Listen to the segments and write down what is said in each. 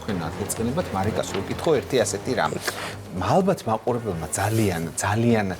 თქვენ ადგილწყინებად მარიკას უკითხო ერთი ასეთი რამ. ალბათ მაყურებელმა ძალიან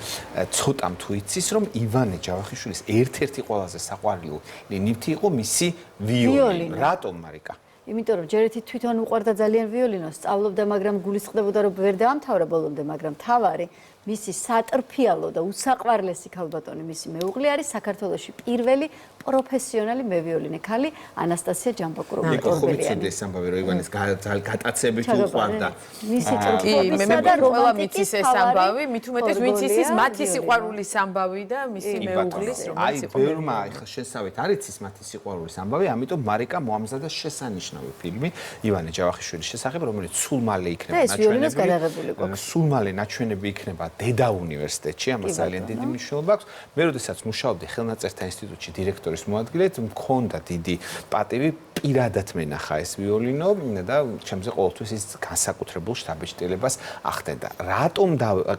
ცოტამ თუ იცის, რომ ივანე ჯავახიშვილის ერთ-ერთი ყველაზე საყვარელი ნივთი იყო მისი ვიოლინო. რატომ მარიკა? იმიტომ რომ ჯერეთი თვითონ უყვარდა ძალიან ვიოლინოს, სწავლობდა, მაგრამ გულისხმდებოდა რომ ვერ დაამთავრა ბოლომდე, მაგრამ თავარი მისი სატრფიალო და უსაყვარლესი ქალბატონი მისი მეუღლე არის საქართველოში პირველი პროფესიონალი მევიოლინე ქალი ანასტასია ჯამბაკუროვნა. იყო ხუბიცუდი ეს ამბავი რომ ივანეს გატაცებით უყვარდა. მისი ტრფობისა და რომანტიკის ეს ამბავი, მით უმეტეს ვინც იცის მათი სიყვარულის ამბავი და მისი მეუღლის რომელიც იყო. ბევრმა ახლა შესავით არ იცის მათი სიყვარულის ამბავი, ამიტომ მარიკა მოამზადა შესანიშნავი ფილმი ივანე ჯავახიშვილის შესახებ, რომელიც სულ მალე იქნება ნაჩვენები. სულ მალე ნაჩვენები იქნება დედა უნივერსიტეტში, ამას ძალიან დიდი მნიშვნელობა აქვს. მე როდესაც მუშაობდი ხელნაწერთა ინსტიტუტში დირექტორის მოადგილედ, მქონდა დიდი პატივი პირადად მენახა ეს ვიოლინო და ჩემზე ყოველთვის ის განსაკუთრებულ შთაბეჭდილებას ახდენდა. რატომ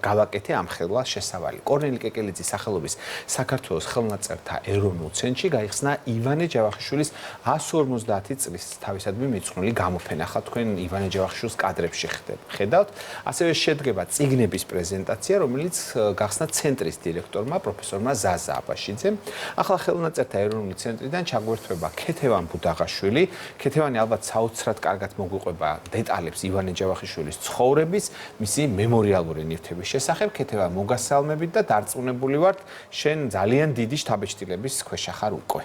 გავაკეთე ამ ხელას შესავალი? კორნელი კეკელიძის სახელობის საქართველოს ხელნაწერთა ეროვნულ ცენტრში გაიხსნა ივანე ჯავახიშვილის 150 წლის თავისადმი მიძღვნილი გამოფენა. ახლა თქვენ ივანე ჯავახიშვილის კადრებში ხედავთ. ასევე შედგება წიგნების პრეზენტაცია, რომელიც გახსნა ცენტრის დირექტორმა პროფესორმა ზაზა აბაშიძემ. ახლა ხელნაწერთა ეროვნული ცენტრიდან ჩაგვერთვება ქეთევან ბუდაღაშვილი. ქეთევანი ალბათ საოცრად კარგად მოგვიყვება დეტალებს ივანე ჯავახიშვილის ცხოვრების, მისი მემორიალური ნივთების შესახებ. ქეთევან, მოგასალმებით და დარწმუნებული ვართ, შენ ძალიან დიდი შთაბეჭდილების ქვეშ ხარ უკვე.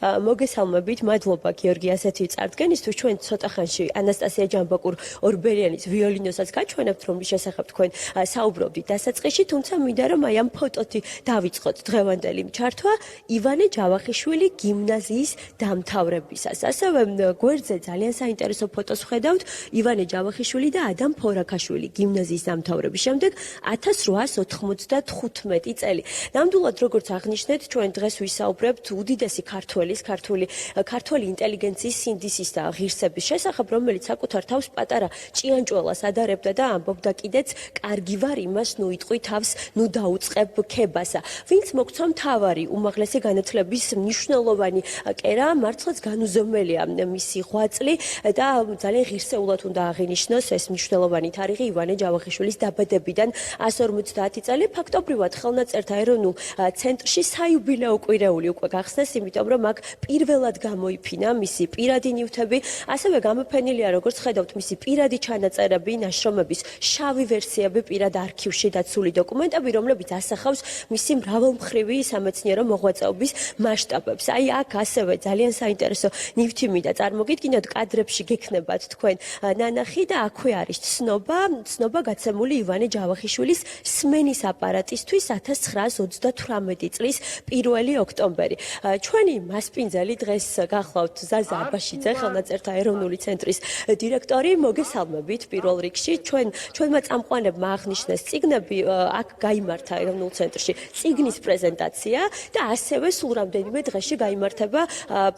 მოგესალმებით, მადლობა გიორგი ასეთი წარდგენისთვის. ჩვენ ცოტა ხანში ანასტასია ჯამბაკურ-ორბელიანის ვიოლინოსაც გაჩვენებთ, რომლის შესახებ თქვენ საუბრობდით დასაწყისში, თუმცა მინდა რომ აი ამ ფოტოთი დავიწყოთ დღევანდელი ჩართვა ივანე ჯავახიშვილი გიმნაზიის დამთავრებისას. ასევე გვერდზე ძალიან საინტერესო ფოტოს ვხედავთ ივანე ჯავახიშვილი და ადამ ფორაქაშვილი გიმნაზიის დამთავრების შემდეგ 1895 წელი. ნამდვილად როგორც აღნიშნეთ, ჩვენ დღეს ვისაუბრებთ უდიდესი ქართული ინტელიგენციის სინდისის და ღირსების შესახებ, რომელიც საკუთარ თავს პატარა ჭიანჭველას ადარებდა და ამბობდა კიდეც კარგი ვარ იმას, ნუ იტყვი თავს, ნუ დაუწყებ ქებასა. ვინც მოგცვა მთავარი უმაღლესი განათლების მნიშვნელოვანი კერა, მართლაც განუზომელია მისი ღვაწლი და ძალიან ღირსეულად უნდა აღინიშნოს ეს მნიშვნელოვანი თარიღი ივანე ჯავახიშვილის დაბადებიდან 150 წელი. ფაქტობრივად ხელნაწერთა ეროვნულ ცენტრში საიუბილეო კვირეული უკვე გახსნეს, იმიტომ რომ აქ პირველად გამოიფინა მისი პირადი ნივთები, ასევე გამოფენილია, როგორც ხედავთ, მისი პირადი ჩანაწერები, ნაშრომების შავი ვერსიები, პირად არქივში დაცული დოკუმენტები, რომლებიც ასახავს მისი მრავალმხრივი სამეცნიერო მოღვაწეობის მასშტაბებს. აი აქ ასევე ძალიან საინტერესო ნივთი მინდა წარმოგიდგინოთ, კადრებში გექნებათ თქვენ ნანახი და აქვე არის ცნობა გაცემული ივანე ჯავახიშვილის სმენის აპარატისთვის 1938 წლის 1 ოქტომბერი. ჩვენი მასპინძელი დღეს გახლავთ ზაზა აბაშიძე, ხელნაწერთა ეროვნული ცენტრის დირექტორი. მოგესალმებით პირველ რიგში. ჩვენმა წამყვანებმა აღნიშნეს წიგნები, აქ გაიმართა ეროვნულ ცენტრში წიგნის პრეზენტაცია და ასევე სულ რამდენიმე დღეში გაიმართება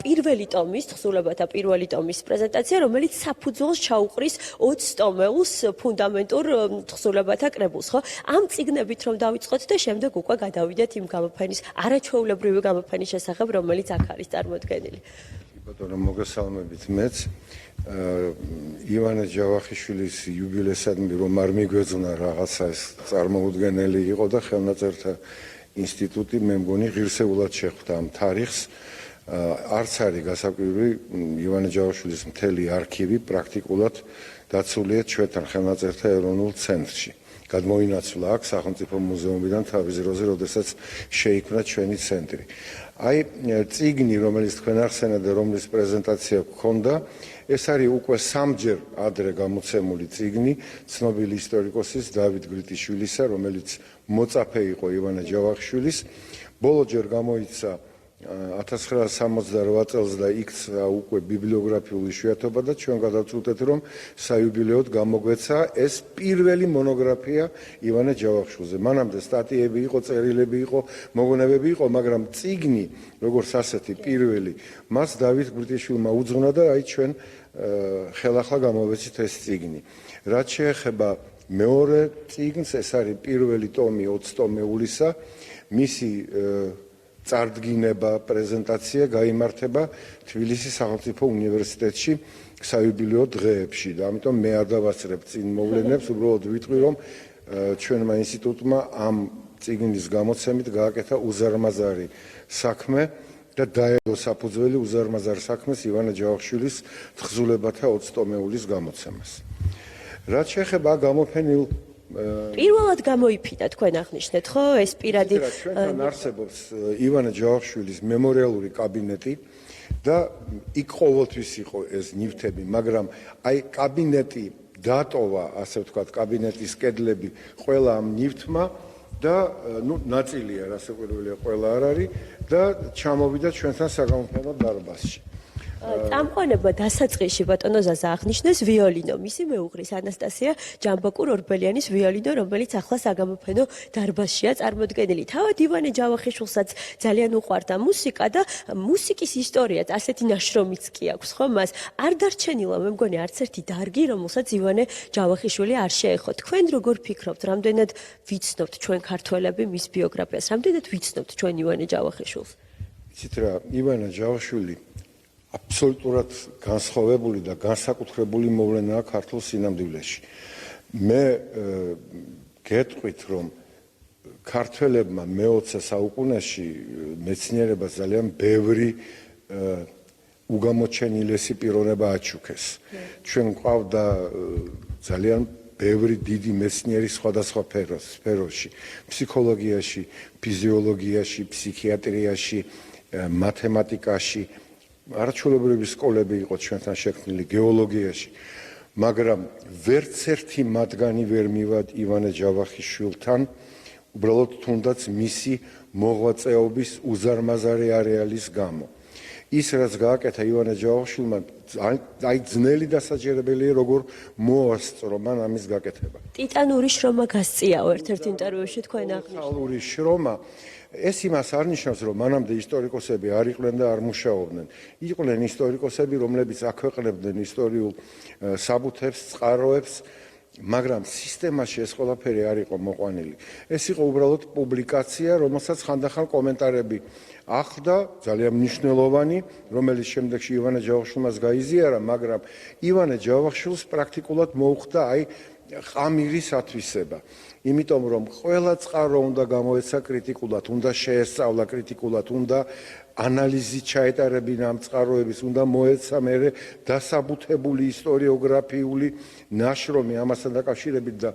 პირველი ტომის, თხზულებათა პირველი ტომის პრეზენტაცია, რომელიც საფუძველს ჩაუყრის 20 ტომეულს ფუნდამენტურ თხზულებათა კრებულს, ხო? ამ წიგნებით რომ დავიწყოთ და შემდეგ უკვე გადავიდეთ იმ გამოფენის, არაჩვეულებრივი გამოფენის შესახებ, რომელიც აქ არის წარმოდგენილი. ბატონო, მოგესალმებით მეც. ივანე ჯავახიშვილის იუბილეისადმი რომ არ მიგვეძღვნა რაღაცა ეს წარმოუდგენელი იყო და ხელნაწერთა ინსტიტუტი მე მგონი ღირსეულად შეხვდა ამ თარიღს. არც არის გასაკვირი, ივანე ჯავახიშვილის მთელი არქივი პრაქტიკულად დაცულია ჩვენთან ხელნაწერთა ეროვნულ ცენტრში. გადმოინაცვლა აქ სახელმწიფო მუზეუმიდან თავის ძროზე, როდესაც შეიქმნა ჩვენი ცენტრი. აი წიგნი, რომელიც თქვენ ახსენეთ და რომლის პრეზენტაცია გქონდა, ეს არის უკვე სამჯერ ადრე გამოცემული წიგნი ცნობილი ისტორიკოსის დავით გრიტიშვილისა, რომელიც მოწაფე იყო ივანე ჯავახიშვილის. ბოლოჯერ გამოიცა 1968 წელს და იქცა უკვე ბიბლიოგრაფიული იშვიათობა და ჩვენ გადავწყვეტეთ, რომ საიუბილეოდ გამოგვეცა ეს პირველი მონოგრაფია ივანე ჯავახიშვილზე. მანამდე სტატიები იყო, წერილები იყო, მოგონებები იყო, მაგრამ წიგნი, როგორც ასეთი პირველი, მას დავით გრიტიშვილმა უძღვნა და აი ჩვენ ხელახლა გამოვეცით ეს წიგნი. რაც შეეხება მეორე წიგნს, ეს არის პირველი ტომი 20 ტომეულისა, მისი წარდგინება, პრეზენტაცია გაიმართება თბილისის სახელმწიფო უნივერსიტეტში საიუბილეო დღეებში და ამიტომ მე არ დავასწრებ წინ მოვლენებს, უბრალოდ ვიტყვი რომ ჩვენმა ინსტიტუტმა ამ წიგნის გამოცემით გააკეთა უზარმაზარი საქმე და დაედო საფუძველი უზარმაზარ საქმეს ივანე ჯავახიშვილის თხზულებათა 20 ტომეულის გამოცემას. რაც შეეხება გამოფენილ პირველად გამოიფიდა თქვენ აღნიშნეთ ხო ეს პირადი ჩვენთან არსებობს ივანე ჯავახიშვილის მემორიალური კაბინეტი და იქ ყოველთვის იყო ეს ნივთები, მაგრამ აი კაბინეტი დატოვა, ასე ვთქვათ, კაბინეტის კედლები ყველა ამ ნივთმა და ნაწილია რასაკვირველია ყველა არ არის და ჩამოვიდა ჩვენთან საგამოფენო დარბაზში. წამყვანება დასაწყისში ბატონო ზაზა აღნიშნეს ვიოლინო, მისი მეუღლის ანასტასია ჯამბაკურ-ორბელიანის ვიოლინო, რომელიც ახლა საგამოფენო დარბაზშია წარმოდგენილი. თავად ივანე ჯავახიშვილსაც ძალიან უყვარდა მუსიკა და მუსიკის ისტორიაც ასეთი ნაშრომიც კი აქვს, ხო მას? არ დარჩენილა მე მგონი არც ერთი დარგი, რომელსაც ივანე ჯავახიშვილი არ შეეხო. თქვენ როგორ ფიქრობთ, რამდენად ვიცნობთ ჩვენ ქართველები მის ბიოგრაფიას, რამდენად ვიცნობთ ჩვენ ივანე ჯავახიშვილს? იცით რა, ივანე ჯავახიშვილი აბსოლუტურად განსხვავებული და განსაკუთრებული მოვლენაა ქართულ სინამდვილეში. მე გეტყვით, რომ ქართველებმა მე-20 საუკუნეში მეცნიერებას ძალიან ბევრი უგამოჩენილესი პიროვნება აჩუქეს. ჩვენ გვყავდა ძალიან ბევრი დიდი მეცნიერი სხვადასხვა სფეროში, ფსიქოლოგიაში, ფიზიოლოგიაში, ფსიქიატრიაში, მათემატიკაში, არაჩვეულებრივი სკოლები იყო ჩვენთან შექმნილი გეოლოგიაში, მაგრამ ვერც ერთი მათგანი ვერ მივად ივანე ჯავახიშვილთან, უბრალოდ თუნდაც მისი მოღვაწეობის უზარმაზარი არეალის გამო. ის რაც გააკეთა ივანე ჯავახიშვილმა, აი ძნელი დასაჯერებელია როგორ მოასწრო მან ამის გაკეთება. ტიტანური შრომა გასწიაო ერთ-ერთ ინტერვიუში თქვენ აღნიშნეთ. ტიტანური შრომა ეს იმას არ ნიშნავს, რომ მანამდე ისტორიკოსები არ იყვნენ და არ მუშაობდნენ. იყვნენ ისტორიკოსები, რომლებიც აქვეყნებდნენ ისტორიულ საბუთებს, წყაროებს, მაგრამ სისტემაში ეს ყველაფერი არ იყო მოყვანილი. ეს იყო უბრალოდ პუბლიკაცია, რომელსაც ხანდახან კომენტარები ახლდა, ძალიან მნიშვნელოვანი, რომელიც შემდეგში ივანე ჯავახიშვილს გაიზიარა, მაგრამ ივანე ჯავახიშვილს პრაქტიკულად მოუხდა აი ყამირის ათვისება. იმიტომ რომ ყველა წყარო უნდა გამოეცა კრიტიკულად, უნდა შეესწავლა კრიტიკულად, უნდა ანალიზი ჩაეტარებინა ამ წყაროების, უნდა მოეცა მერე დასაბუთებული ისტორიოგრაფიული ნაშრომი ამასთან დაკავშირებით და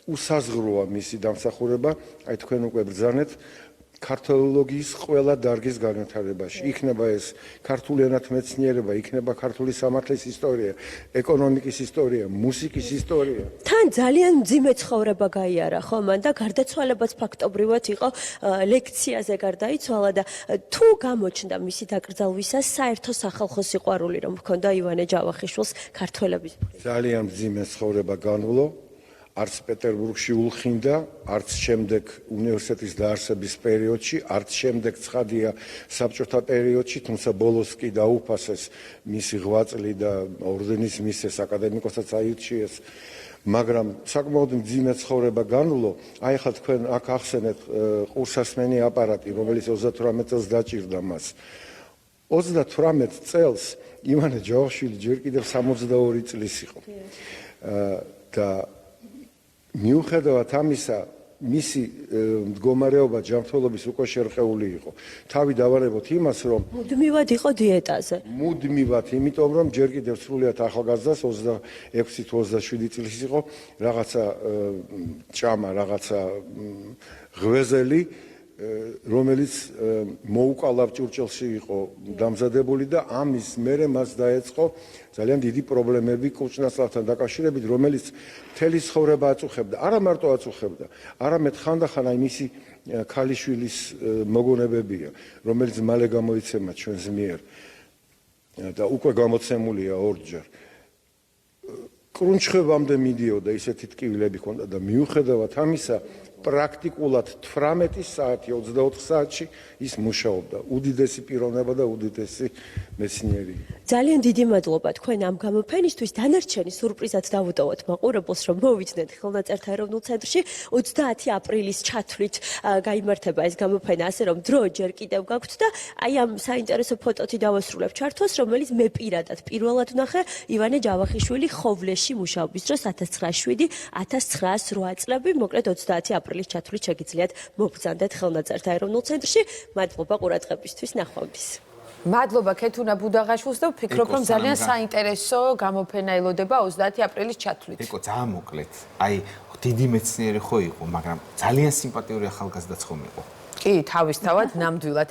უსაზღვროა მისი დამსახურება, აი თქვენ უკვე ბრძანეთ ქართოლოგიის ყველა დარგის განვითარებაში. იქნება ეს ქართული ენათმეცნიერება, იქნება ქართული სამართლის ისტორია, ეკონომიკის ისტორია, მუსიკის ისტორია. თან ძალიან მძიმე ცხოვრება გაიარა ხო მან და გარდაცვალებაც ფაქტობრივად იყო ლექციაზე გარდაიცვალა და თუ გამოჩნდა მისი დაკრძალვისას საერთო სახალხო სიყვარული რომ ჰქონდა ივანე ჯავახიშვილს ქართველების. ძალიან მძიმე ცხოვრება განვლო. არც პეტერბურგში ულხინდა, არც შემდეგ უნივერსიტეტის დაარსების პერიოდში, არც შემდეგ ცხადია საბჭოთა პერიოდში, თუმცა ბოლოს კი დაუფასეს მისი ღვაწლი და ორდენის მისცეს, აკადემიკოსაც აირჩიეს, მაგრამ საკმაოდ მძიმე ცხოვრება განვლო. აი ახლა თქვენ აქ ახსენეთ ყურსასმენი აპარატი, რომელიც 38 წელს დაჭირდა მას. 38 წელს ივანე ჯავახიშვილი ჯერ კიდევ 62 წლის იყო. და მიუხედავად ამისა, მისი მდგომარეობა ჯანმრთელობის უკვე შერყეული იყო. თავი დავარებოთ იმას, რომ მუდმივად იყო დიეტაზე. მუდმივად, იმიტომ რომ ჯერ კიდევ სრულიად ახალგაზრდას 26 თუ 27 წლის იყო, რაღაცა ჭამა, რაღაცა ღვეზელი, რომელიც მოუკალავ ჭურჭელში იყო დამზადებული და ამის მერე მას დაეწყო ძალიან დიდი პრობლემები კუჭნასთან დაკავშირებით, რომელიც მთელი ცხოვრება აწუხებდა. არა მარტო აწუხებდა, არამედ ხანდახან აი მისი ქალიშვილის მოგონებებია, რომელიც მალე გამოიცემა ჩვენს მიერ და უკვე გამოცემულია ორჯერ. კრუნჩხევამდე მიდიოდა, ისეთი ტკივილები ჰქონდა და მიუხედავად ამისა, პრაქტიკულად 18 საათი 24 საათში ის მუშაობდა. უდიდესი პიროვნება და უდიდესი მეცნიერი. ძალიან დიდი მადლობა თქვენ ამ გამოფენისთვის. დანარჩენი სურპრიზად დავუტოვოთ მაყურებელს, რომ მოვიდნენ ხელნაწერთა ეროვნულ ცენტრში 30 აპრილის ჩათვლით გაიმართება ეს გამოფენა, ასე რომ დრო ჯერ კიდევ გაქვთ და აი ამ საინტერესო ფოტოთი დავასრულებ ჩართვას, რომელიც მე პირადად პირველად ვნახე ივანე ჯავახიშვილი ხოვლეში მუშაობის დროს 1907-1908 წლები, მოკლედ 30 აპრილის ჩათვლით შეგიძლიათ მოგბრძანდეთ ხელნაწერთა ეროვნულ ცენტრში. მადლობა ყურადღებისთვის, ნახვამდის. მადლობა ქეთუნა ბუდაღაშვილს და ვფიქრობ, რომ ძალიან საინტერესო გამოფენა ელოდება 30 აპრილის ჩათვლით. ეკო ძალიან მოკლედ. აი დიდი მეცნიერი ხო იყო, მაგრამ ძალიან სიმპათიური ახალგაზრდაც ხომ იყო. კი, თავისთავად ნამდვილად.